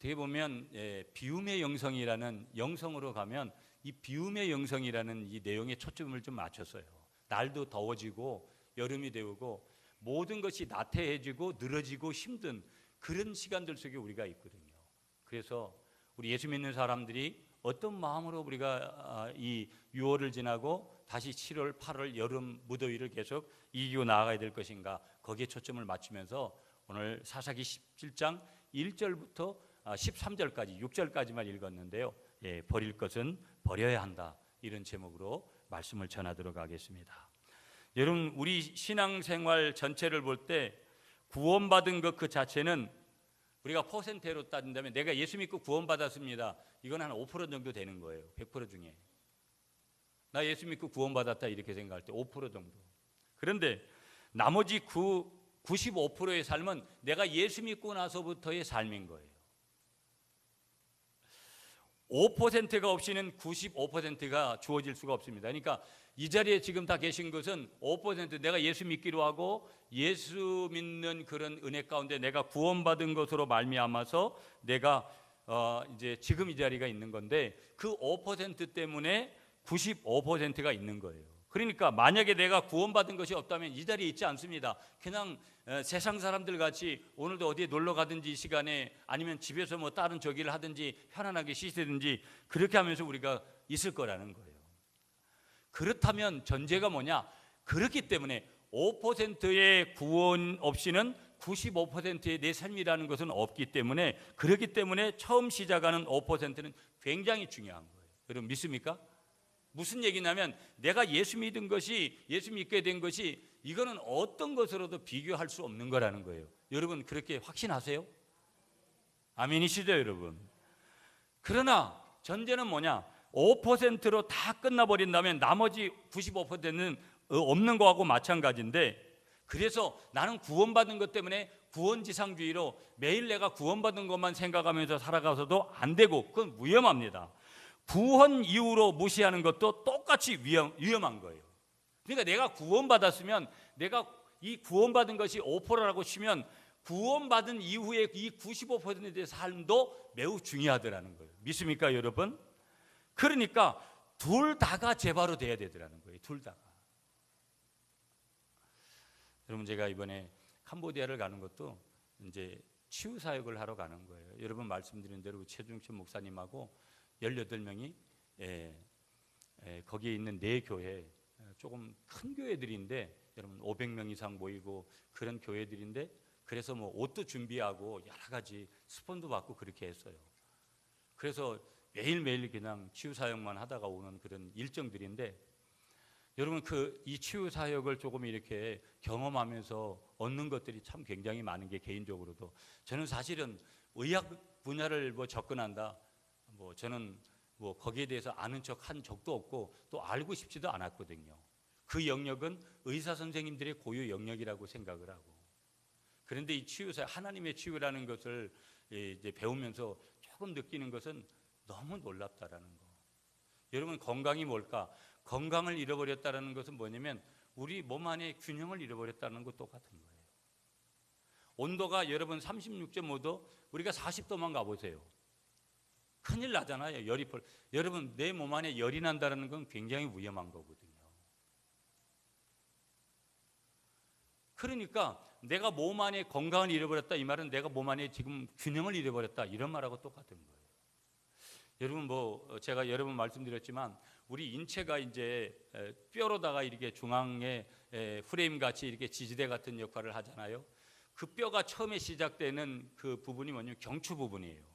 어떻게 보면 비움의 영성이라는 영성으로 가면 이 비움의 영성이라는 이 내용에 초점을 좀 맞췄어요. 날도 더워지고 여름이 되고 모든 것이 나태해지고 늘어지고 힘든 그런 시간들 속에 우리가 있거든요. 그래서 우리 예수 믿는 사람들이 어떤 마음으로 우리가 이 6월을 지나고 다시 7월, 8월 여름 무더위를 계속 이기고 나아가야 될 것인가, 거기에 초점을 맞추면서 오늘 사사기 17장 1절부터 13절까지 6절까지만 읽었는데요. 버릴 것은 버려야 한다, 이런 제목으로 말씀을 전하도록 하겠습니다. 여러분, 우리 신앙생활 전체를 볼 때 구원받은 것 그 자체는 우리가 퍼센테로 따진다면 내가 예수 믿고 구원받았습니다, 이건 한 5% 정도 되는 거예요. 100% 중에 나 예수 믿고 구원받았다 이렇게 생각할 때 5% 정도. 그런데 나머지 95%의 삶은 내가 예수 믿고 나서부터의 삶인 거예요. 5%가 없이는 95%가 주어질 수가 없습니다. 그러니까 이 자리에 지금 다 계신 것은 5% 내가 예수 믿기로 하고 예수 믿는 그런 은혜 가운데 내가 구원받은 것으로 말미암아서 내가 이제 지금 이 자리가 있는 건데, 그 5% 때문에 95%가 있는 거예요. 그러니까 만약에 내가 구원받은 것이 없다면 이 자리에 있지 않습니다. 그냥 세상 사람들 같이 오늘도 어디에 놀러 가든지 이 시간에, 아니면 집에서 뭐 다른 저기를 하든지 편안하게 쉬시든지 그렇게 하면서 우리가 있을 거라는 거예요. 그렇다면 전제가 뭐냐? 그렇기 때문에 5%의 구원 없이는 95%의 내 삶이라는 것은 없기 때문에, 그렇기 때문에 처음 시작하는 5%는 굉장히 중요한 거예요. 여러분 믿습니까? 무슨 얘기냐면 내가 예수 믿은 것이, 예수 믿게 된 것이, 이거는 어떤 것으로도 비교할 수 없는 거라는 거예요. 여러분 그렇게 확신하세요? 아멘이시죠 여러분? 그러나 전제는 뭐냐? 5%로 다 끝나버린다면 나머지 95%는 없는 거하고 마찬가지인데, 그래서 나는 구원받은 것 때문에 구원지상주의로 매일 내가 구원받은 것만 생각하면서 살아가서도 안 되고, 그건 위험합니다. 구원 이후로 무시하는 것도 똑같이 위험한 거예요. 그러니까 내가 구원받았으면, 내가 이 구원받은 것이 5%라고 치면 구원받은 이후에 이 95%의 삶도 매우 중요하더라는 거예요. 믿습니까 여러분? 그러니까 둘 다가 제바로 돼야 되더라는 거예요. 둘 다가. 여러분 제가 이번에 캄보디아를 가는 것도 이제 치유 사역을 하러 가는 거예요. 여러분 말씀드린 대로 최중천 목사님하고 18명이 거기에 있는 네 교회, 조금 큰 교회들인데 여러분 500명 이상 모이고 그런 교회들인데, 그래서 뭐 옷도 준비하고 여러 가지 스폰도 받고 그렇게 했어요. 그래서 매일매일 그냥 치유 사역만 하다가 오는 그런 일정들인데, 여러분 이 치유 사역을 조금 이렇게 경험하면서 얻는 것들이 참 굉장히 많은 게, 개인적으로도 저는 사실은 의학 분야를 뭐 접근한다, 뭐 저는 뭐 거기에 대해서 아는 척 한 적도 없고 또 알고 싶지도 않았거든요. 그 영역은 의사 선생님들의 고유 영역이라고 생각을 하고. 그런데 이 치유사, 하나님의 치유라는 것을 이제 배우면서 조금 느끼는 것은 너무 놀랍다라는 거. 여러분 건강이 뭘까? 건강을 잃어버렸다는 것은 뭐냐면 우리 몸 안에 균형을 잃어버렸다는 것 똑같은 거예요. 온도가 여러분 36.5도, 우리가 40도만 가보세요. 큰일 나잖아요. 여러분 내 몸 안에 열이 난다는 건 굉장히 위험한 거거든요. 그러니까 내가 몸 안에 건강을 잃어버렸다, 이 말은 내가 몸 안에 지금 균형을 잃어버렸다, 이런 말하고 똑같은 거예요. 여러분 뭐 제가 여러 번 말씀드렸지만 우리 인체가 이제 뼈로다가 이렇게 중앙에 프레임 같이 이렇게 지지대 같은 역할을 하잖아요. 그 뼈가 처음에 시작되는 그 부분이 뭐냐면 경추 부분이에요.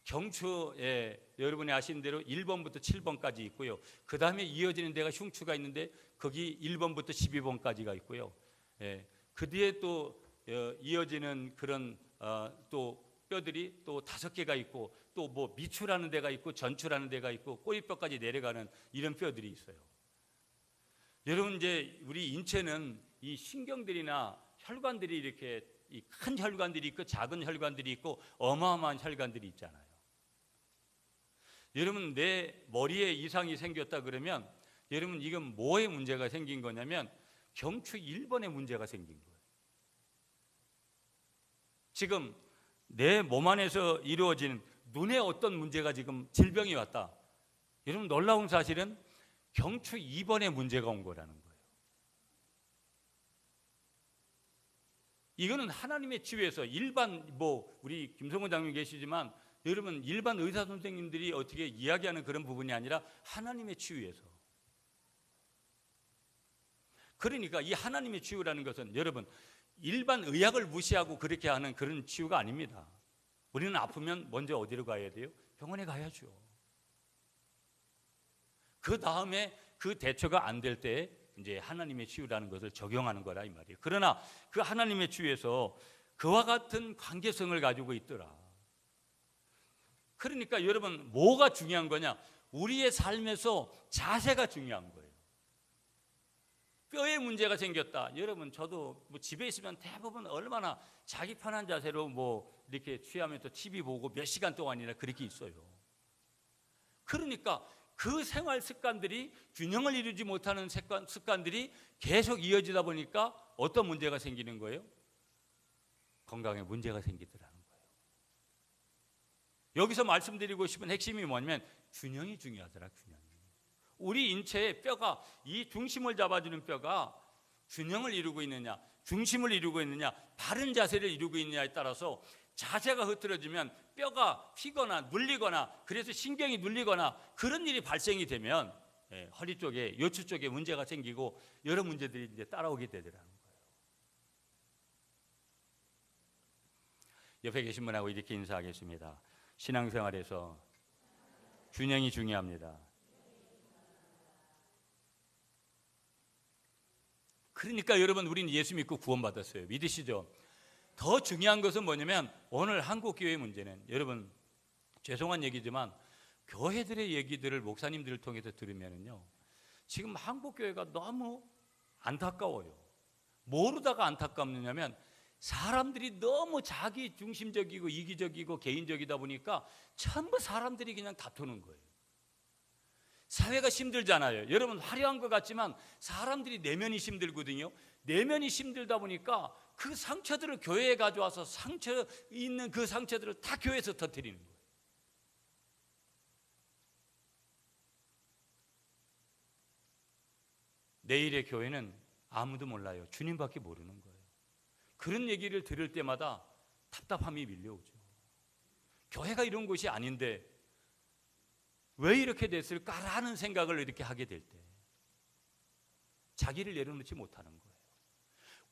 경추에 여러분이 아시는 대로 1번부터 7번까지 있고요. 그 다음에 이어지는 데가 흉추가 있는데 거기 1번부터 12번까지가 있고요. 그 뒤에 또 이어지는 그런 또 뼈들이 또 5개가 있고, 또 뭐 미추라는 데가 있고 전추라는 데가 있고 꼬리뼈까지 내려가는 이런 뼈들이 있어요. 여러분 이제 우리 인체는 이 신경들이나 혈관들이 이렇게 큰 혈관들이 있고 작은 혈관들이 있고 어마어마한 혈관들이 있잖아요. 여러분 내 머리에 이상이 생겼다 그러면 여러분 이건 뭐에 문제가 생긴 거냐면 경추 1번에 문제가 생긴 거예요. 지금 내 몸 안에서 이루어지는 눈에 어떤 문제가 지금 질병이 왔다. 여러분 놀라운 사실은 경추 2번에 문제가 온 거라는 거예요. 이거는 하나님의 치유에서 일반 우리 김성원 장님 계시지만 여러분 일반 의사 선생님들이 어떻게 이야기하는 그런 부분이 아니라 하나님의 치유에서. 그러니까 이 하나님의 치유라는 것은 여러분 일반 의학을 무시하고 그렇게 하는 그런 치유가 아닙니다. 우리는 아프면 먼저 어디로 가야 돼요? 병원에 가야죠. 그 다음에 그 대처가 안 될 때 이제 하나님의 치유라는 것을 적용하는 거라 이 말이에요. 그러나 그 하나님의 치유에서 그와 같은 관계성을 가지고 있더라. 그러니까 여러분 뭐가 중요한 거냐? 우리의 삶에서 자세가 중요한 거예요. 뼈에 문제가 생겼다. 여러분 저도 집에 있으면 대부분 얼마나 자기 편한 자세로 이렇게 취하면서 TV 보고 몇 시간 동안이나 그렇게 있어요. 그러니까 그 생활 습관들이 균형을 이루지 못하는 습관들이 계속 이어지다 보니까 어떤 문제가 생기는 거예요? 건강에 문제가 생기더라는 거예요. 여기서 말씀드리고 싶은 핵심이 뭐냐면 균형이 중요하더라. 균형이. 우리 인체의 뼈가 이 중심을 잡아주는 뼈가 균형을 이루고 있느냐, 중심을 이루고 있느냐, 바른 자세를 이루고 있느냐에 따라서 자세가 흐트러지면 뼈가 휘거나 눌리거나 그래서 신경이 눌리거나 그런 일이 발생이 되면 허리 쪽에 요추 쪽에 문제가 생기고 여러 문제들이 이제 따라오게 되더라는 거예요. 옆에 계신 분하고 이렇게 인사하겠습니다. 신앙생활에서 균형이 중요합니다. 그러니까 여러분 우리는 예수 믿고 구원받았어요. 믿으시죠? 더 중요한 것은 뭐냐면 오늘 한국교회의 문제는 여러분 죄송한 얘기지만 교회들의 얘기들을 목사님들을 통해서 들으면요 지금 한국교회가 너무 안타까워요. 모르다가 안타깝느냐면 사람들이 너무 자기 중심적이고 이기적이고 개인적이다 보니까 전부 사람들이 그냥 다투는 거예요. 사회가 힘들잖아요. 여러분 화려한 것 같지만 사람들이 내면이 힘들거든요. 내면이 힘들다 보니까 그 상처들을 교회에 가져와서 상처 있는 그 상처들을 다 교회에서 터뜨리는 거예요. 내일의 교회는 아무도 몰라요. 주님밖에 모르는 거예요. 그런 얘기를 들을 때마다 답답함이 밀려오죠. 교회가 이런 곳이 아닌데 왜 이렇게 됐을까라는 생각을 이렇게 하게 될 때 자기를 내려놓지 못하는 거예요.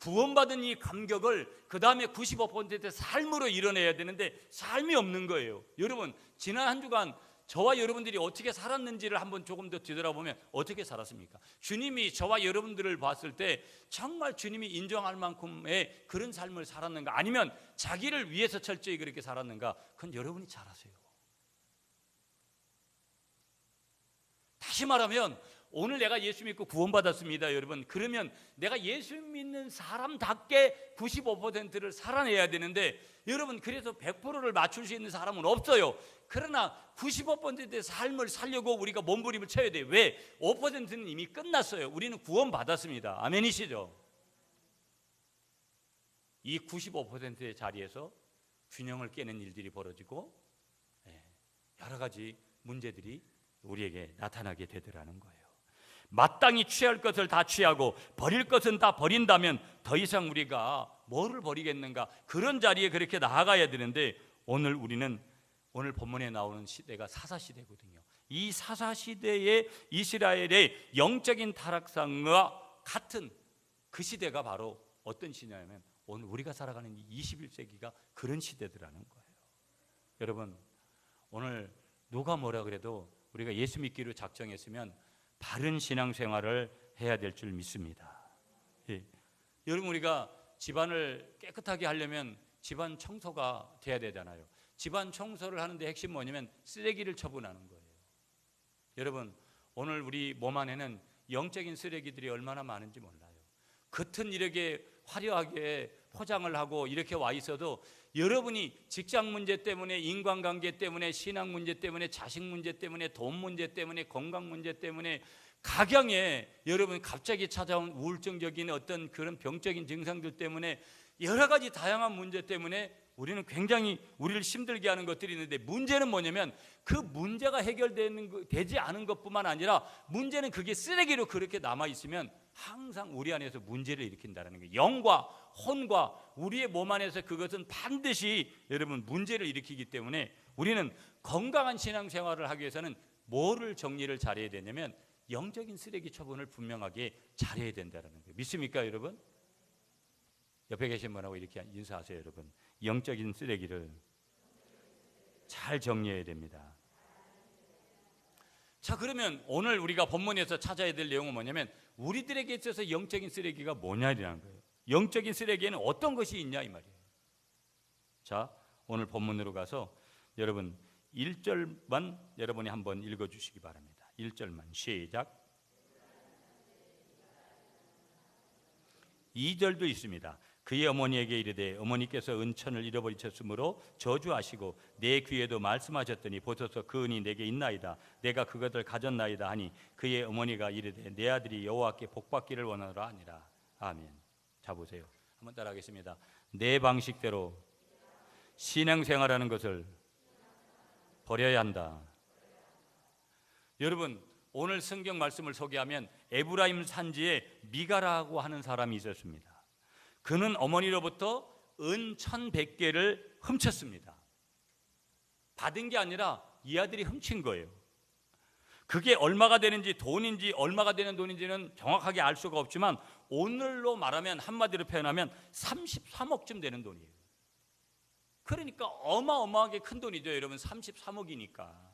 구원받은 이 감격을 그 다음에 95%의 삶으로 이뤄내야 되는데 삶이 없는 거예요. 여러분 지난 한 주간 저와 여러분들이 어떻게 살았는지를 한번 조금 더 뒤돌아보면 어떻게 살았습니까? 주님이 저와 여러분들을 봤을 때 정말 주님이 인정할 만큼의 그런 삶을 살았는가, 아니면 자기를 위해서 철저히 그렇게 살았는가, 그건 여러분이 잘 아세요. 다시 말하면 오늘 내가 예수 믿고 구원받았습니다 여러분. 그러면 내가 예수 믿는 사람답게 95%를 살아내야 되는데 여러분 그래서 100%를 맞출 수 있는 사람은 없어요. 그러나 95%의 삶을 살려고 우리가 몸부림을 쳐야 돼요. 왜? 5%는 이미 끝났어요. 우리는 구원받았습니다. 아멘이시죠? 이 95%의 자리에서 균형을 깨는 일들이 벌어지고 여러 가지 문제들이 우리에게 나타나게 되더라는 거예요. 마땅히 취할 것을 다 취하고 버릴 것은 다 버린다면 더 이상 우리가 뭐를 버리겠는가, 그런 자리에 그렇게 나아가야 되는데 오늘 본문에 나오는 시대가 사사시대거든요. 이 사사시대의 이스라엘의 영적인 타락상과 같은 그 시대가 바로 어떤 시대냐면 오늘 우리가 살아가는 21세기가 그런 시대더라는 거예요. 여러분 오늘 누가 뭐라 그래도 우리가 예수 믿기로 작정했으면 바른 신앙생활을 해야 될 줄 믿습니다. 여러분 우리가 집안을 깨끗하게 하려면 집안 청소가 돼야 되잖아요. 집안 청소를 하는데 핵심 뭐냐면 쓰레기를 처분하는 거예요. 여러분 오늘 우리 몸 안에는 영적인 쓰레기들이 얼마나 많은지 몰라요. 겉은 이렇게 화려하게 포장을 하고 이렇게 와 있어도 여러분이 직장 문제 때문에, 인간관계 때문에, 신앙 문제 때문에, 자식 문제 때문에, 돈 문제 때문에, 건강 문제 때문에, 가정에 여러분 갑자기 찾아온 우울증적인 어떤 그런 병적인 증상들 때문에, 여러 가지 다양한 문제 때문에 우리는 굉장히 우리를 힘들게 하는 것들이 있는데, 문제는 뭐냐면 그 문제가 되지 않은 것뿐만 아니라 문제는 그게 쓰레기로 그렇게 남아 있으면 항상 우리 안에서 문제를 일으킨다는 거예요. 영과 혼과 우리의 몸 안에서 그것은 반드시 여러분 문제를 일으키기 때문에 우리는 건강한 신앙생활을 하기 위해서는 뭐를 정리를 잘해야 되냐면 영적인 쓰레기 처분을 분명하게 잘해야 된다는 거예요. 믿습니까 여러분? 옆에 계신 분하고 이렇게 인사하세요. 여러분, 영적인 쓰레기를 잘 정리해야 됩니다. 자, 그러면 오늘 우리가 본문에서 찾아야 될 내용은 뭐냐면 우리들에게 있어서 영적인 쓰레기가 뭐냐라는 거예요. 영적인 쓰레기에는 어떤 것이 있냐 이 말이에요. 자, 오늘 본문으로 가서 여러분 1절만 여러분이 한번 읽어주시기 바랍니다. 1절만 시작. 2절도 있습니다. 그의 어머니에게 이르되 어머니께서 은천을 잃어버리셨으므로 저주하시고 내 귀에도 말씀하셨더니 보소서 그 은이 내게 있나이다. 내가 그것을 가졌나이다 하니 그의 어머니가 이르되 내 아들이 여호와께 복받기를 원하노라 하니라. 아멘. 자 보세요. 한번 따라하겠습니다. 내 방식대로 신앙생활하는 것을 버려야 한다. 여러분, 오늘 성경 말씀을 소개하면 에브라임 산지에 미가라고 하는 사람이 있었습니다. 그는 어머니로부터 은 1100개를 훔쳤습니다. 받은 게 아니라 이 아들이 훔친 거예요. 그게 얼마가 되는지, 돈인지 얼마가 되는 돈인지는 정확하게 알 수가 없지만 오늘로 말하면, 한마디로 표현하면 33억쯤 되는 돈이에요. 그러니까 어마어마하게 큰 돈이죠 여러분. 33억이니까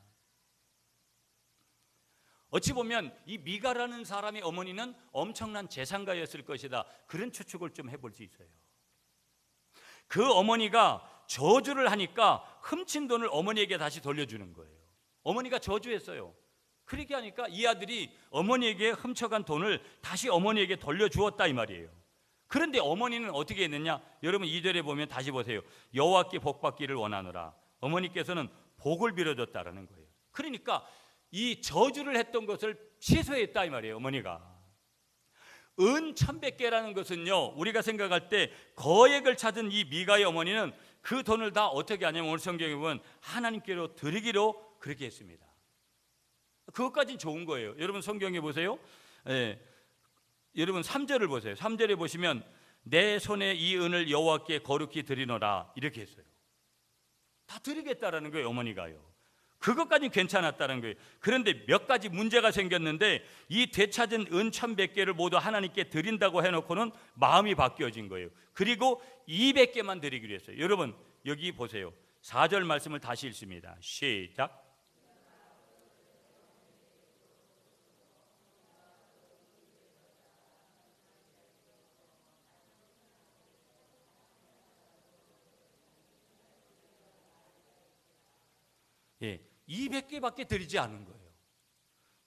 어찌 보면 이 미가라는 사람의 어머니는 엄청난 재산가였을 것이다, 그런 추측을 좀 해볼 수 있어요. 그 어머니가 저주를 하니까 훔친 돈을 어머니에게 다시 돌려주는 거예요. 어머니가 저주했어요. 그렇게 하니까 이 아들이 어머니에게 훔쳐간 돈을 다시 어머니에게 돌려주었다 이 말이에요. 그런데 어머니는 어떻게 했느냐? 여러분 2절에 보면 다시 보세요. 여호와께 복받기를 원하노라. 어머니께서는 복을 빌어줬다라는 거예요. 그러니까 이 저주를 했던 것을 취소했다 이 말이에요. 어머니가. 은 1100개라는 것은요, 우리가 생각할 때 거액을 찾은 이 미가의 어머니는 그 돈을 다 어떻게 하냐면 오늘 성경에 보면 하나님께로 드리기로 그렇게 했습니다. 그것까지는 좋은 거예요. 여러분 성경에 보세요. 여러분 3절을 보세요. 3절에 보시면 내 손에 이 은을 여호와께 거룩히 드리노라 이렇게 했어요. 다 드리겠다라는 거예요. 어머니가요. 그것까지는 괜찮았다는 거예요. 그런데 몇 가지 문제가 생겼는데 이 되찾은 은 1100개를 모두 하나님께 드린다고 해놓고는 마음이 바뀌어진 거예요. 그리고 200개만 드리기로 했어요. 여러분 여기 보세요. 4절 말씀을 다시 읽습니다. 시작. 예, 200개밖에 드리지 않은 거예요.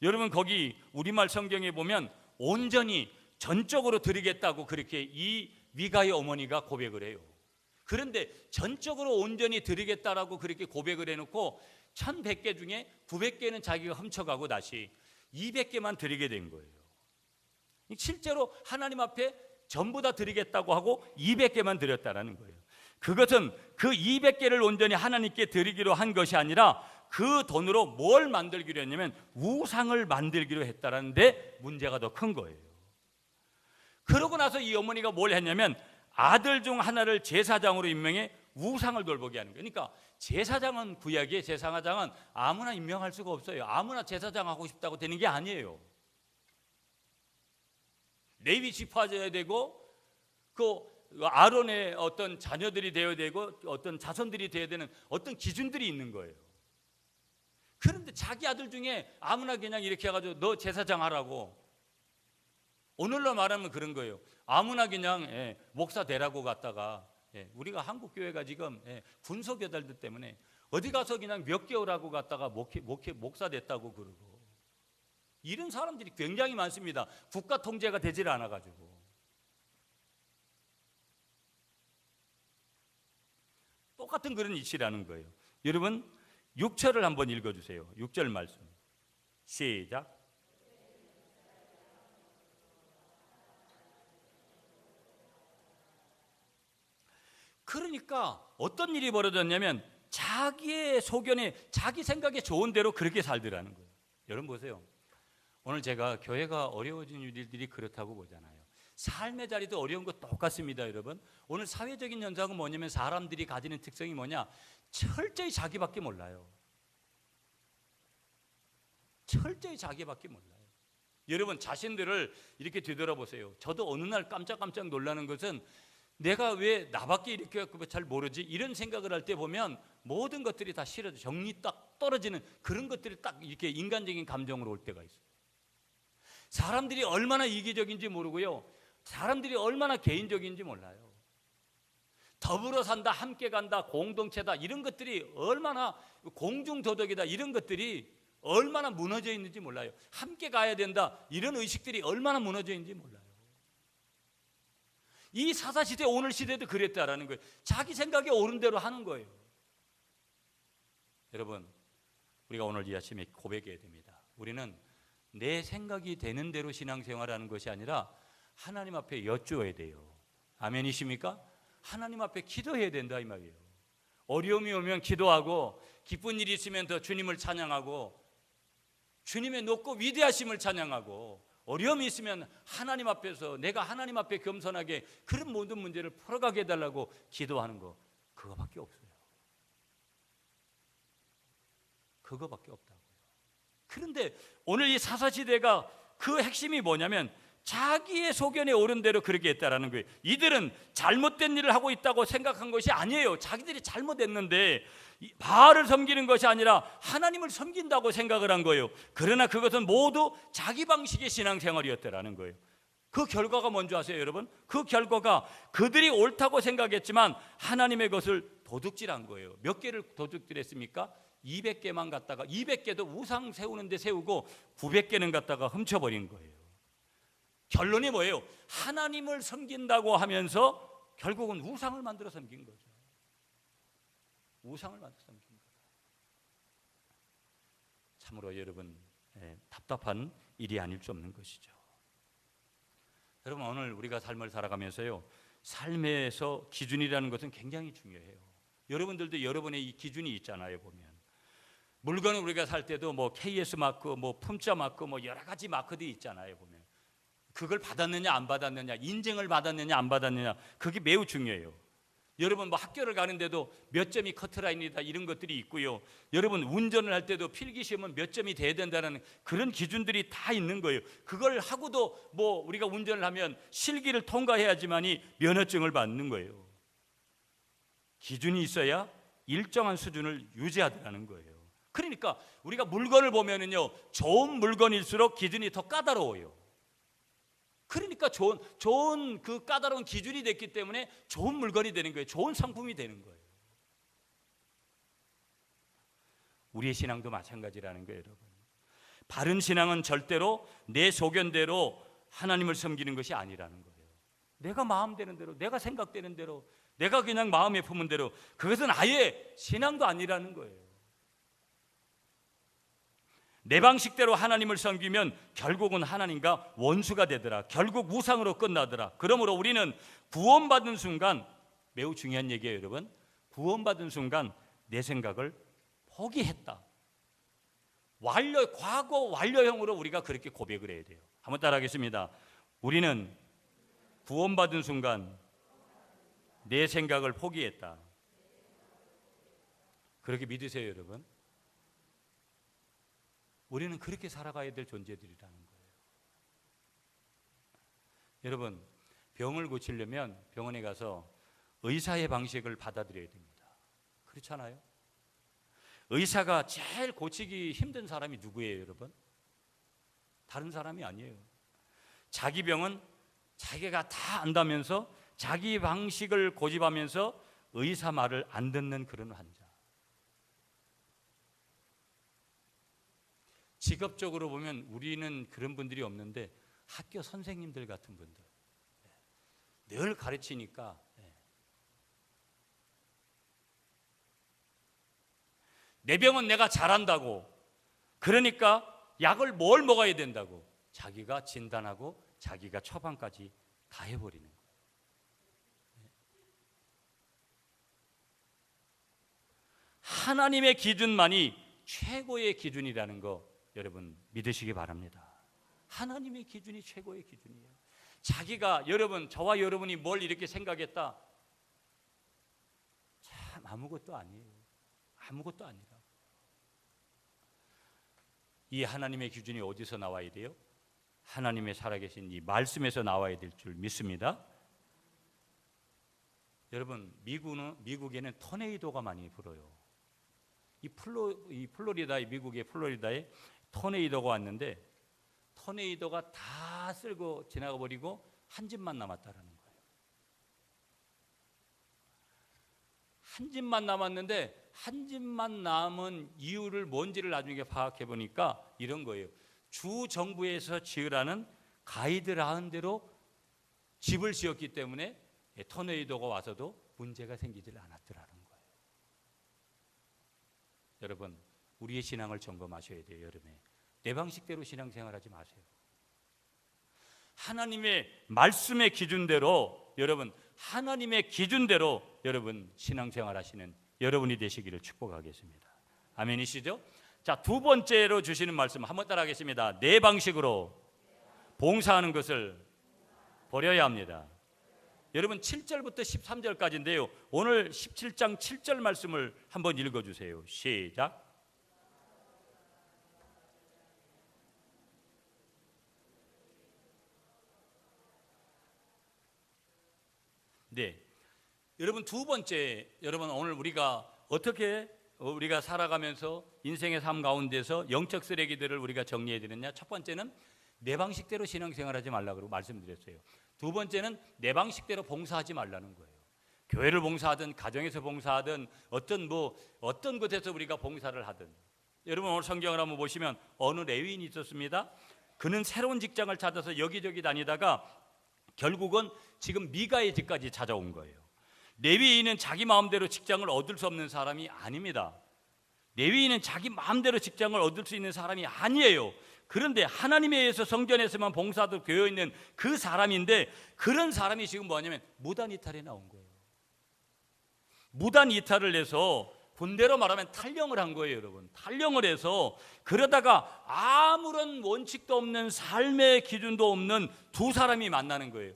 여러분 거기 우리말 성경에 보면 온전히 전적으로 드리겠다고 그렇게 이 미가의 어머니가 고백을 해요. 그런데 전적으로 온전히 드리겠다라고 그렇게 고백을 해놓고 1100개 중에 900개는 자기가 훔쳐가고 다시 200개만 드리게 된 거예요. 실제로 하나님 앞에 전부 다 드리겠다고 하고 200개만 드렸다라는 거예요. 그것은 그 200개를 온전히 하나님께 드리기로 한 것이 아니라 그 돈으로 뭘 만들기로 했냐면 우상을 만들기로 했다라는데 문제가 더 큰 거예요. 그러고 나서 이 어머니가 뭘 했냐면 아들 중 하나를 제사장으로 임명해 우상을 돌보게 하는 거예요. 그러니까 제사장은 구약의 제사장은 아무나 임명할 수가 없어요. 아무나 제사장 하고 싶다고 되는 게 아니에요. 레위 지파져야 되고 그 아론의 어떤 자녀들이 되어야 되고 어떤 자손들이 되어야 되는 어떤 기준들이 있는 거예요. 그런데 자기 아들 중에 아무나 그냥 이렇게 해가지고 너 제사장 하라고, 오늘로 말하면 그런 거예요. 아무나 그냥 목사 되라고 갔다가 우리가 한국 교회가 지금 군소 교달들 때문에 어디 가서 그냥 몇 개월 하고 갔다가 목사 됐다고 그러고 이런 사람들이 굉장히 많습니다. 국가 통제가 되질 않아가지고. 똑같은 그런 이치라는 거예요. 여러분 6절을 한번 읽어주세요. 6절 말씀 시작. 그러니까 어떤 일이 벌어졌냐면 자기의 소견에, 자기 생각에 좋은 대로 그렇게 살더라는 거예요. 여러분 보세요. 오늘 제가 교회가 어려워진 일들이 그렇다고 보잖아요. 삶의 자리도 어려운 거 똑같습니다, 여러분. 오늘 사회적인 현상은 뭐냐면 사람들이 가지는 특성이 뭐냐? 철저히 자기밖에 몰라요. 철저히 자기밖에 몰라요. 여러분 자신들을 이렇게 되돌아보세요. 저도 어느 날 깜짝깜짝 놀라는 것은 내가 왜 나밖에 이렇게 잘 모르지? 이런 생각을 할 때 보면 모든 것들이 다 싫어져, 정리 딱 떨어지는 그런 것들이 딱 이렇게 인간적인 감정으로 올 때가 있어요. 사람들이 얼마나 이기적인지 모르고요, 사람들이 얼마나 개인적인지 몰라요. 더불어 산다, 함께 간다, 공동체다, 이런 것들이 얼마나 공중도덕이다, 이런 것들이 얼마나 무너져 있는지 몰라요. 함께 가야 된다, 이런 의식들이 얼마나 무너져 있는지 몰라요. 이 사사시대, 오늘 시대도 그랬다라는 거예요. 자기 생각에 옳은 대로 하는 거예요. 여러분, 우리가 오늘 이 아침에 고백해야 됩니다. 우리는 내 생각이 되는 대로 신앙생활하는 것이 아니라 하나님 앞에 여쭈어야 돼요. 아멘이십니까? 하나님 앞에 기도해야 된다 이 말이에요. 어려움이 오면 기도하고, 기쁜 일이 있으면 더 주님을 찬양하고, 주님의 높고 위대하심을 찬양하고, 어려움이 있으면 하나님 앞에서 내가 하나님 앞에 겸손하게 그런 모든 문제를 풀어가게 해달라고 기도하는 거, 그거밖에 없어요. 그거밖에 없다고요. 그런데 오늘 이 사사시대가 그 핵심이 뭐냐면 자기의 소견에 옳은 대로 그렇게 했다라는 거예요. 이들은 잘못된 일을 하고 있다고 생각한 것이 아니에요. 자기들이 잘못했는데 바알을 섬기는 것이 아니라 하나님을 섬긴다고 생각을 한 거예요. 그러나 그것은 모두 자기 방식의 신앙생활이었다라는 거예요. 그 결과가 뭔지 아세요, 여러분? 그 결과가 그들이 옳다고 생각했지만 하나님의 것을 도둑질한 거예요. 몇 개를 도둑질했습니까? 200개만 갖다가, 200개도 우상 세우는데 세우고 900개는 갖다가 훔쳐버린 거예요. 결론이 뭐예요? 하나님을 섬긴다고 하면서 결국은 우상을 만들어 섬긴 거죠. 우상을 만들어 섬긴 거죠. 참으로 여러분, 답답한 일이 아닐 수 없는 것이죠. 여러분, 오늘 우리가 삶을 살아가면서요, 삶에서 기준이라는 것은 굉장히 중요해요. 여러분들도 여러분의 이 기준이 있잖아요. 보면 물건을 우리가 살 때도 뭐 KS 마크, 뭐 품자 마크, 뭐 여러 가지 마크들이 있잖아요. 보면 그걸 받았느냐 안 받았느냐, 인증을 받았느냐 안 받았느냐, 그게 매우 중요해요. 여러분 뭐 학교를 가는데도 몇 점이 커트라인이다, 이런 것들이 있고요. 여러분 운전을 할 때도 필기시험은 몇 점이 돼야 된다는 그런 기준들이 다 있는 거예요. 그걸 하고도 뭐 우리가 운전을 하면 실기를 통과해야지만이 면허증을 받는 거예요. 기준이 있어야 일정한 수준을 유지하더라는 거예요. 그러니까 우리가 물건을 보면은요, 좋은 물건일수록 기준이 더 까다로워요. 그러니까 좋은 그 까다로운 기준이 됐기 때문에 좋은 물건이 되는 거예요. 좋은 상품이 되는 거예요. 우리의 신앙도 마찬가지라는 거예요, 여러분. 바른 신앙은 절대로 내 소견대로 하나님을 섬기는 것이 아니라는 거예요. 내가 마음되는 대로, 내가 생각되는 대로, 내가 그냥 마음에 품은 대로, 그것은 아예 신앙도 아니라는 거예요. 내 방식대로 하나님을 섬기면 결국은 하나님과 원수가 되더라. 결국 우상으로 끝나더라. 그러므로 우리는 구원받은 순간, 매우 중요한 얘기예요, 여러분. 구원받은 순간 내 생각을 포기했다. 과거 완료형으로 우리가 그렇게 고백을 해야 돼요. 한번 따라하겠습니다. 우리는 구원받은 순간 내 생각을 포기했다. 그렇게 믿으세요, 여러분. 우리는 그렇게 살아가야 될 존재들이라는 거예요. 여러분, 병을 고치려면 병원에 가서 의사의 방식을 받아들여야 됩니다. 그렇잖아요? 의사가 제일 고치기 힘든 사람이 누구예요, 여러분? 다른 사람이 아니에요. 자기 병은 자기가 다 안다면서 자기 방식을 고집하면서 의사 말을 안 듣는 그런 환자. 직업적으로 보면 우리는 그런 분들이 없는데 학교 선생님들 같은 분들 늘 가르치니까 내 병은 내가 잘한다고, 그러니까 약을 뭘 먹어야 된다고 자기가 진단하고 자기가 처방까지 다 해버리는 거예요. 하나님의 기준만이 최고의 기준이라는 거 여러분 믿으시기 바랍니다. 하나님의 기준이 최고의 기준이에요. 자기가 여러분 저와 여러분이 뭘 이렇게 생각했다, 참 아무것도 아니에요. 아무것도 아니라. 이 하나님의 기준이 어디서 나와야 돼요? 하나님의 살아계신 이 말씀에서 나와야 될 줄 믿습니다. 여러분 미국에는 토네이도가 많이 불어요. 이 플로리다, 미국의 플로리다에 토네이도가 왔는데 토네이도가 다 쓸고 지나가 버리고 한 집만 남았다라는 거예요. 한 집만 남았는데 한 집만 남은 이유를 뭔지를 나중에 파악해 보니까 이런 거예요. 주 정부에서 지으라는 가이드라는 대로 집을 지었기 때문에 토네이도가 와서도 문제가 생기질 않았더라는 거예요. 여러분 우리의 신앙을 점검하셔야 돼요. 여름에 내 방식대로 신앙생활하지 마세요. 하나님의 말씀의 기준대로 여러분, 하나님의 기준대로 여러분 신앙생활하시는 여러분이 되시기를 축복하겠습니다. 아멘이시죠? 자, 두 번째로 주시는 말씀 한번 따라하겠습니다. 내 방식으로 봉사하는 것을 버려야 합니다. 여러분 7절부터 13절까지인데요. 오늘 17장 7절 말씀을 한번 읽어주세요. 시작. 네, 여러분 두 번째, 여러분 오늘 우리가 어떻게 우리가 살아가면서 인생의 삶 가운데서 영적 쓰레기들을 우리가 정리해야 되느냐. 첫 번째는 내 방식대로 신앙생활하지 말라고 말씀드렸어요. 두 번째는 내 방식대로 봉사하지 말라는 거예요. 교회를 봉사하든 가정에서 봉사하든 어떤 곳에서 우리가 봉사를 하든. 여러분 오늘 성경을 한번 보시면 어느 레위인이 있었습니다. 그는 새로운 직장을 찾아서 여기저기 다니다가 결국은 지금 미가의 집까지 찾아온 거예요. 레위인은 자기 마음대로 직장을 얻을 수 없는 사람이 아닙니다. 레위인은 자기 마음대로 직장을 얻을 수 있는 사람이 아니에요. 그런데 하나님에 의해서 성전에서만 봉사도 되어 있는 그 사람인데, 그런 사람이 지금 뭐냐면 무단 이탈에 나온 거예요. 무단 이탈을 해서 본대로 말하면 탈령을 한 거예요, 여러분. 탈령을 해서 그러다가 아무런 원칙도 없는 삶의 기준도 없는 두 사람이 만나는 거예요.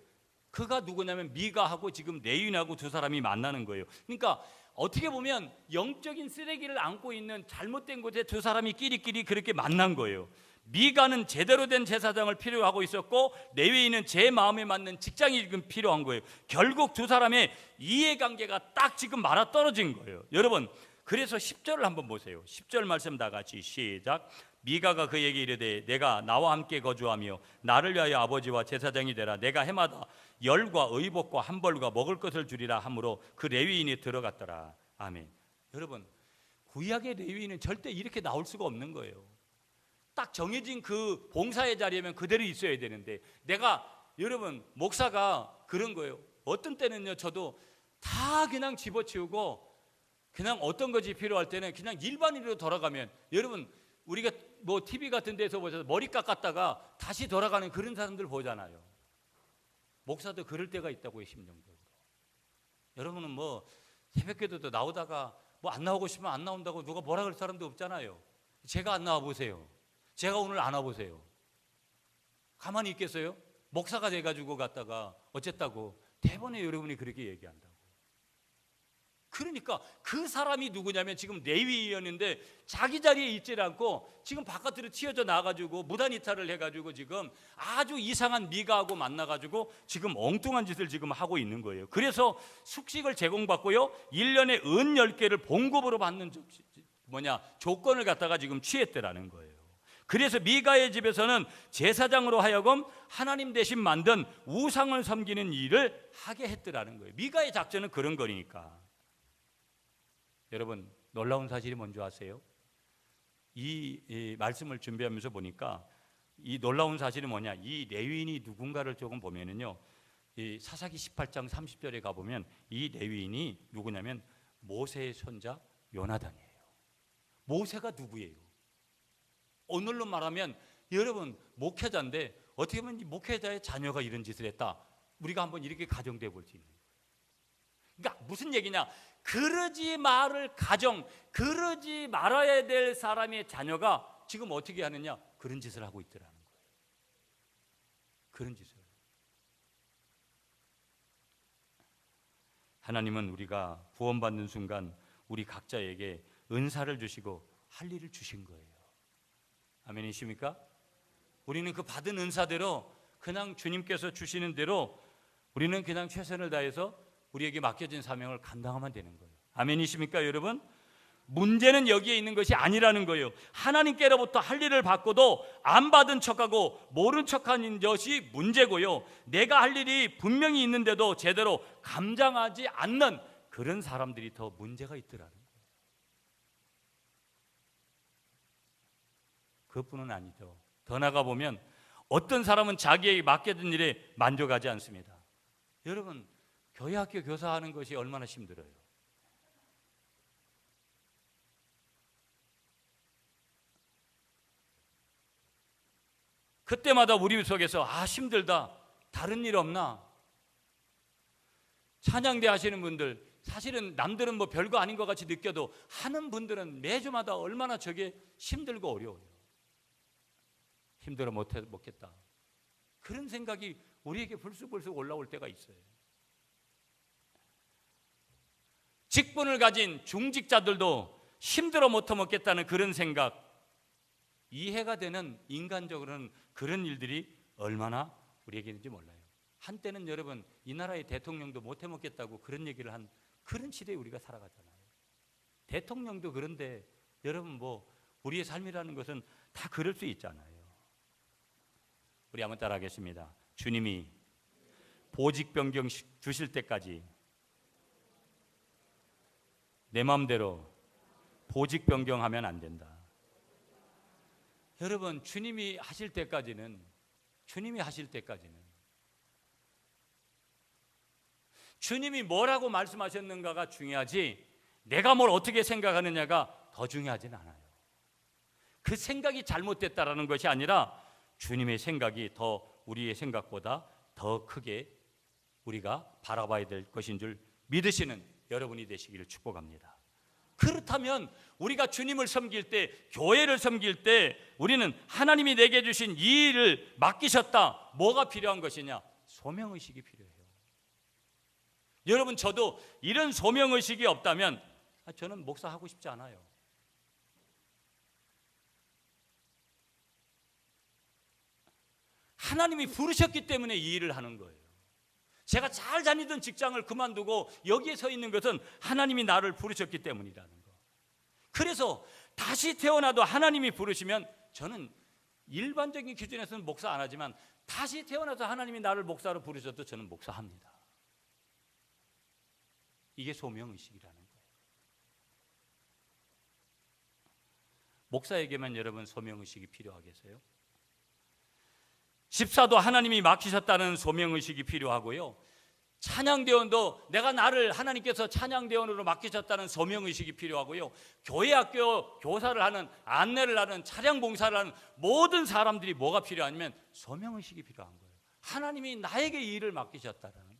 그가 누구냐면 미가하고 지금 레위인하고 두 사람이 만나는 거예요. 그러니까 어떻게 보면 영적인 쓰레기를 안고 있는 잘못된 곳에 두 사람이 끼리끼리 그렇게 만난 거예요. 미가는 제대로 된 제사장을 필요하고 있었고 레위인은 제 마음에 맞는 직장이 지금 필요한 거예요. 결국 두 사람의 이해관계가 딱 지금 맞아떨어진 거예요. 여러분 그래서 10절을 한번 보세요. 10절 말씀 다 같이 시작. 미가가 그에게 이르되 내가 나와 함께 거주하며 나를 위하여 아버지와 제사장이 되라. 내가 해마다 열과 의복과 한벌과 먹을 것을 주리라 하므로 그 레위인이 들어갔더라. 아멘. 여러분 구약의 레위인은 절대 이렇게 나올 수가 없는 거예요. 딱 정해진 그 봉사의 자리에면 그대로 있어야 되는데, 내가 여러분 목사가 그런 거예요. 어떤 때는요 저도 다 그냥 집어치우고 그냥 어떤 것이 필요할 때는 그냥 일반인으로 돌아가면, 여러분 우리가 뭐 TV 같은 데서 보셔서 머리 깎았다가 다시 돌아가는 그런 사람들 보잖아요. 목사도 그럴 때가 있다고요, 심정적으로. 여러분은 뭐 새벽기도도 나오다가 뭐 안 나오고 싶으면 안 나온다고 누가 뭐라 그럴 사람도 없잖아요. 제가 안 나와 보세요. 제가 오늘 안 와 보세요. 가만히 있겠어요? 목사가 돼가지고 갔다가 어쨌다고 대번에 여러분이 그렇게 얘기한다고. 그러니까 그 사람이 누구냐면 지금 레위인이었는데 자기 자리에 있질 않고 지금 바깥으로 튀어져 나가지고 무단 이탈을 해가지고 지금 아주 이상한 미가하고 만나가지고 지금 엉뚱한 짓을 지금 하고 있는 거예요. 그래서 숙식을 제공받고요 1년에 은 10개를 봉급으로 받는 조건을 갖다가 지금 취했더라는 거예요. 그래서 미가의 집에서는 제사장으로 하여금 하나님 대신 만든 우상을 섬기는 일을 하게 했더라는 거예요. 미가의 작전은 그런 거니까. 여러분 놀라운 사실이 뭔지 아세요? 이 말씀을 준비하면서 보니까 이 놀라운 사실이 뭐냐, 이 레위인이 누군가를 조금 보면은요, 이 사사기 18장 30절에 가보면 이 레위인이 누구냐면 모세의 손자 요나단이에요. 모세가 누구예요? 오늘로 말하면 여러분 목회자인데 어떻게 보면 이 목회자의 자녀가 이런 짓을 했다, 우리가 한번 이렇게 가정돼 볼 수 있는 거예요. 그러니까 무슨 얘기냐? 그러지 말을 가정, 그러지 말아야 될 사람의 자녀가 지금 어떻게 하느냐? 그런 짓을 하고 있더라는 거예요. 그런 짓을. 하나님은 우리가 구원받는 순간 우리 각자에게 은사를 주시고 할 일을 주신 거예요. 아멘이십니까? 우리는 그 받은 은사대로 그냥 주님께서 주시는 대로 우리는 그냥 최선을 다해서 우리에게 맡겨진 사명을 감당하면 되는 거예요. 아멘이십니까 여러분? 문제는 여기에 있는 것이 아니라는 거예요. 하나님께로부터 할 일을 받고도 안 받은 척하고 모른 척하는 것이 문제고요. 내가 할 일이 분명히 있는데도 제대로 감당하지 않는 그런 사람들이 더 문제가 있더라는 거예요. 그것뿐은 아니죠. 더 나아가 보면 어떤 사람은 자기에게 맡겨진 일에 만족하지 않습니다. 여러분, 교회 학교 교사하는 것이 얼마나 힘들어요. 그때마다 우리 속에서 힘들다, 다른 일 없나? 찬양대 하시는 분들, 사실은 남들은 뭐 별거 아닌 것 같이 느껴도 하는 분들은 매주마다 얼마나 저게 힘들고 어려워요. 힘들어 못겠다, 그런 생각이 우리에게 불쑥불쑥 올라올 때가 있어요. 직분을 가진 중직자들도 힘들어 못먹겠다는 그런 생각, 이해가 되는, 인간적으로는 그런 일들이 얼마나 우리에게 있는지 몰라요. 한때는 여러분, 이 나라의 대통령도 못해먹겠다고 그런 얘기를 한 그런 시대에 우리가 살아가잖아요. 대통령도 그런데 여러분, 뭐 우리의 삶이라는 것은 다 그럴 수 있잖아요. 우리 한번 따라하겠습니다. 주님이 보직 변경 주실 때까지 내 마음대로 보직 변경하면 안 된다. 여러분, 주님이 하실 때까지는 주님이 뭐라고 말씀하셨는가가 중요하지, 내가 뭘 어떻게 생각하느냐가 더 중요하진 않아요. 그 생각이 잘못됐다라는 것이 아니라 주님의 생각이 더 우리의 생각보다 더 크게 우리가 바라봐야 될 것인 줄 믿으시는 여러분이 되시기를 축복합니다. 그렇다면 우리가 주님을 섬길 때, 교회를 섬길 때 우리는 하나님이 내게 주신 이 일을 맡기셨다. 뭐가 필요한 것이냐? 소명의식이 필요해요. 여러분, 저도 이런 소명의식이 없다면 저는 목사하고 싶지 않아요. 하나님이 부르셨기 때문에 이 일을 하는 거예요. 제가 잘 다니던 직장을 그만두고 여기에 서 있는 것은 하나님이 나를 부르셨기 때문이라는 거. 그래서 다시 태어나도 하나님이 부르시면, 저는 일반적인 기준에서는 목사 안 하지만 다시 태어나서 하나님이 나를 목사로 부르셔도 저는 목사합니다. 이게 소명의식이라는 거예요. 목사에게만 여러분 소명의식이 필요하겠어요? 집사도 하나님이 맡기셨다는 소명의식이 필요하고요. 찬양대원도 내가 나를 하나님께서 찬양대원으로 맡기셨다는 소명의식이 필요하고요. 교회학교 교사를 하는, 안내를 하는, 차량봉사를 하는 모든 사람들이 뭐가 필요하냐면 소명의식이 필요한 거예요. 하나님이 나에게 이 일을 맡기셨다는 거.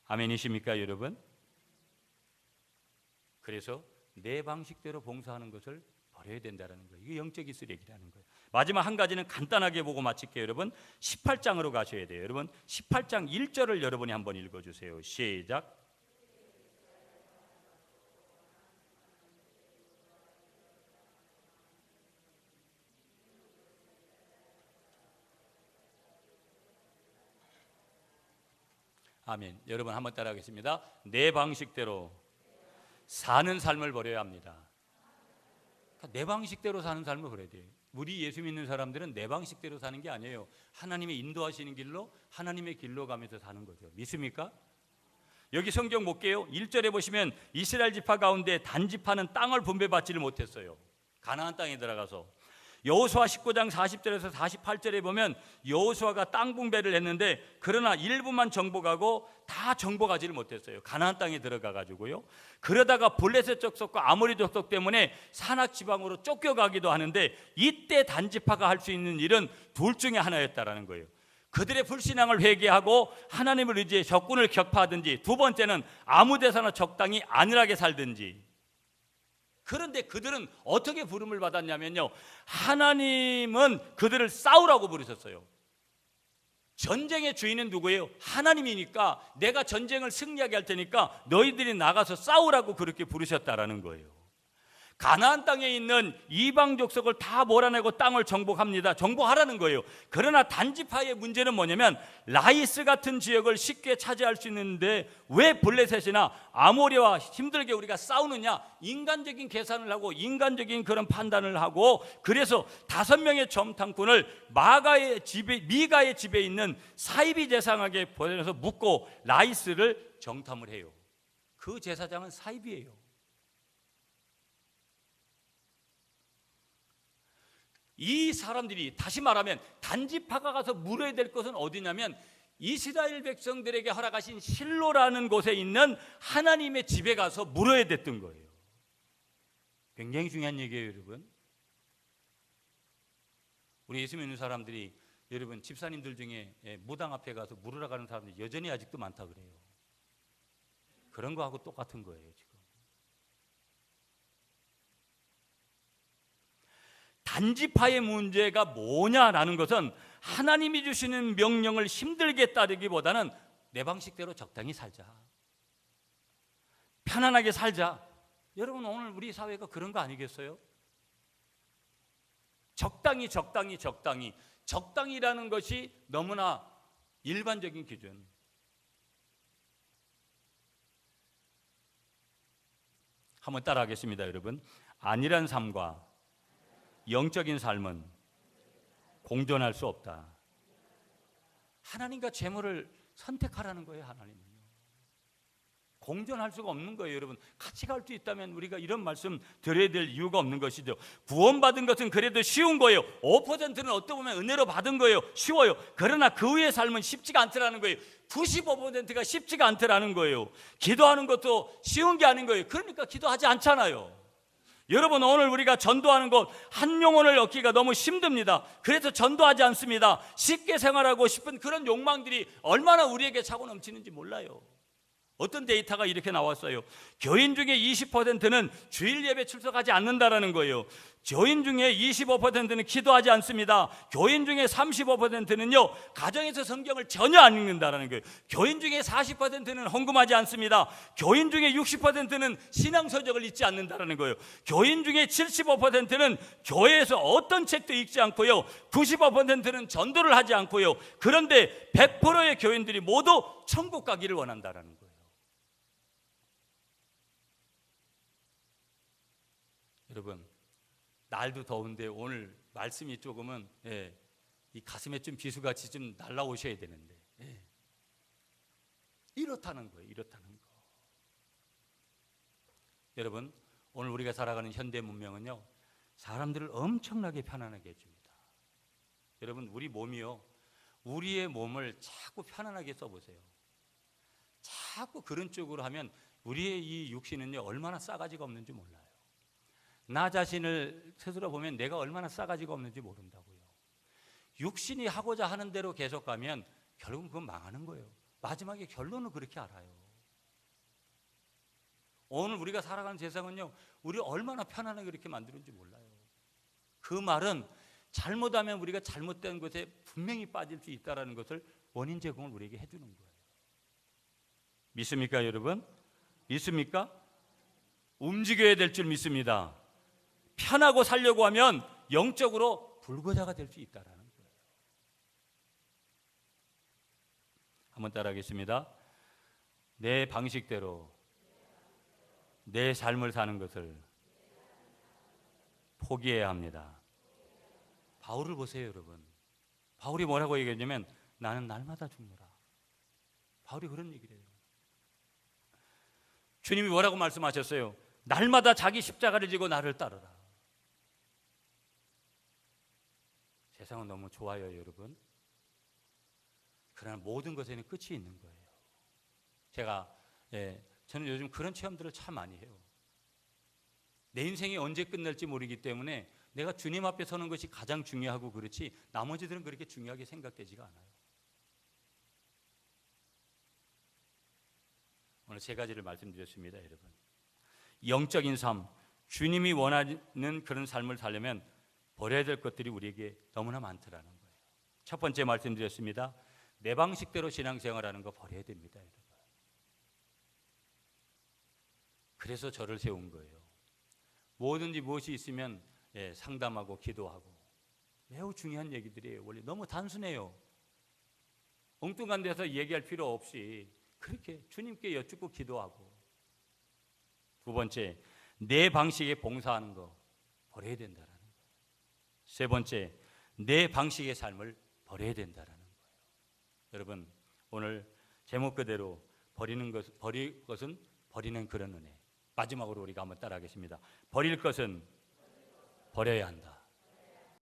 아멘이십니까 여러분? 그래서 내 방식대로 봉사하는 것을 버려야 된다는 거예요. 이게 영적인 쓰레기라는 거예요. 마지막 한 가지는 간단하게 보고 마칠게요. 여러분, 18장으로 가셔야 돼요. 여러분, 18장 1절을 여러분이 한번 읽어주세요. 시작. 아멘. 여러분 한번 따라하겠습니다. 내 방식대로 사는 삶을 버려야 합니다. 내 방식대로 사는 삶을 버려야 돼요. 우리 예수 믿는 사람들은 내 방식대로 사는 게 아니에요. 하나님의 인도하시는 길로, 하나님의 길로 가면서 사는 거죠. 믿습니까? 여기 성경 볼게요. 1절에 보시면 이스라엘 지파 가운데 단지파는 땅을 분배받지를 못했어요. 가나안 땅에 들어가서. 여호수아 19장 40절에서 48절에 보면 여호수아가 땅 분배를 했는데, 그러나 일부만 정복하고 다 정복하지를 못했어요. 가나안 땅에 들어가 가지고요. 그러다가 블레셋 족속과 아모리 족속 때문에 산악 지방으로 쫓겨가기도 하는데, 이때 단지파가 할 수 있는 일은 둘 중에 하나였다라는 거예요. 그들의 불신앙을 회개하고 하나님을 의지해 적군을 격파하든지, 두 번째는 아무 데서나 적당히 안일하게 살든지. 그런데 그들은 어떻게 부름을 받았냐면요, 하나님은 그들을 싸우라고 부르셨어요. 전쟁의 주인은 누구예요? 하나님이니까 내가 전쟁을 승리하게 할 테니까 너희들이 나가서 싸우라고 그렇게 부르셨다라는 거예요. 가나안 땅에 있는 이방 족속을 다 몰아내고 땅을 정복합니다. 정복하라는 거예요. 그러나 단지파의 문제는 뭐냐면, 라이스 같은 지역을 쉽게 차지할 수 있는데 왜 블레셋이나 아모리와 힘들게 우리가 싸우느냐? 인간적인 계산을 하고 인간적인 그런 판단을 하고, 그래서 5명의 점탕꾼을 미가의 집에 있는 사이비 제사장에게 보내서 묻고 라이스를 정탐을 해요. 그 제사장은 사이비예요. 이 사람들이, 다시 말하면 단지파가 가서 물어야 될 것은 어디냐면, 이스라엘 백성들에게 허락하신 실로라는 곳에 있는 하나님의 집에 가서 물어야 됐던 거예요. 굉장히 중요한 얘기예요, 여러분. 우리 예수 믿는 사람들이, 여러분, 집사님들 중에 무당 앞에 가서 물으러 가는 사람들이 여전히 아직도 많다 그래요. 그런 거하고 똑같은 거예요, 지금. 단지파의 문제가 뭐냐라는 것은, 하나님이 주시는 명령을 힘들게 따르기보다는 내 방식대로 적당히 살자, 편안하게 살자. 여러분, 오늘 우리 사회가 그런 거 아니겠어요? 적당히 적당히라는 것이 너무나 일반적인 기준. 한번 따라하겠습니다, 여러분. 안일한 삶과 영적인 삶은 공존할 수 없다. 하나님과 재물을 선택하라는 거예요. 하나님은요, 공존할 수가 없는 거예요. 여러분, 같이 갈 수 있다면 우리가 이런 말씀 드려야 될 이유가 없는 것이죠. 구원받은 것은 그래도 쉬운 거예요. 5%는 어떻게 보면 은혜로 받은 거예요. 쉬워요. 그러나 그 후의 삶은 쉽지가 않더라는 거예요. 95%가 쉽지가 않더라는 거예요. 기도하는 것도 쉬운 게 아닌 거예요. 그러니까 기도하지 않잖아요. 여러분, 오늘 우리가 전도하는 것, 한 영혼을 얻기가 너무 힘듭니다. 그래서 전도하지 않습니다. 쉽게 생활하고 싶은 그런 욕망들이 얼마나 우리에게 차고 넘치는지 몰라요. 어떤 데이터가 이렇게 나왔어요. 교인 중에 20%는 주일 예배 출석하지 않는다라는 거예요. 교인 중에 25%는 기도하지 않습니다. 교인 중에 35%는요, 가정에서 성경을 전혀 안 읽는다라는 거예요. 교인 중에 40%는 헌금하지 않습니다. 교인 중에 60%는 신앙서적을 읽지 않는다라는 거예요. 교인 중에 75%는 교회에서 어떤 책도 읽지 않고요, 95%는 전도를 하지 않고요. 그런데 100%의 교인들이 모두 천국 가기를 원한다라는 거예요. 여러분, 날도 더운데 오늘 말씀이 조금은 이 가슴에 좀 비수같이 좀 날라오셔야 되는데, 이렇다는 거예요. 이렇다는 거. 여러분, 오늘 우리가 살아가는 현대 문명은요, 사람들을 엄청나게 편안하게 해줍니다. 여러분, 우리 몸이요, 우리의 몸을 자꾸 편안하게 써보세요. 자꾸 그런 쪽으로 하면 우리의 이 육신은요, 얼마나 싸가지가 없는지 몰라요. 나 자신을 스스로 보면 내가 얼마나 싸가지가 없는지 모른다고요. 육신이 하고자 하는 대로 계속 가면 결국은 그건 망하는 거예요. 마지막에 결론은 그렇게 알아요. 오늘 우리가 살아가는 세상은요, 우리 얼마나 편안하게 그렇게 만드는지 몰라요. 그 말은 잘못하면 우리가 잘못된 것에 분명히 빠질 수 있다는 것을 원인 제공을 우리에게 해주는 거예요. 믿습니까, 여러분? 믿습니까? 움직여야 될 줄 믿습니다. 편하고 살려고 하면 영적으로 불거자가 될 수 있다는 거예요. 한번 따라하겠습니다. 내 방식대로 내 삶을 사는 것을 포기해야 합니다. 바울을 보세요, 여러분. 바울이 뭐라고 얘기했냐면, 나는 날마다 죽노라. 바울이 그런 얘기를 해요. 주님이 뭐라고 말씀하셨어요? 날마다 자기 십자가를 지고 나를 따르라. 세상은 너무 좋아요, 여러분. 그러나 모든 것에는 끝이 있는 거예요. 저는 요즘 그런 체험들을 참 많이 해요. 내 인생이 언제 끝날지 모르기 때문에 내가 주님 앞에 서는 것이 가장 중요하고 그렇지, 나머지들은 그렇게 중요하게 생각되지가 않아요. 오늘 세 가지를 말씀드렸습니다, 여러분. 영적인 삶, 주님이 원하는 그런 삶을 살려면 버려야 될 것들이 우리에게 너무나 많더라는 거예요. 첫 번째 말씀드렸습니다. 내 방식대로 신앙생활하는 거 버려야 됩니다, 여러분. 그래서 저를 세운 거예요. 뭐든지 무엇이 있으면 상담하고 기도하고, 매우 중요한 얘기들이에요. 원래 너무 단순해요. 엉뚱한 데서 얘기할 필요 없이 그렇게 주님께 여쭙고 기도하고. 두 번째, 내 방식에 봉사하는 거 버려야 된다라는 거예요. 세 번째, 내 방식의 삶을 버려야 된다라는 거예요. 여러분, 오늘 제목 그대로 버릴 것은 버리는 그런 은혜. 마지막으로 우리가 한번 따라하겠습니다. 버릴 것은 버려야 한다.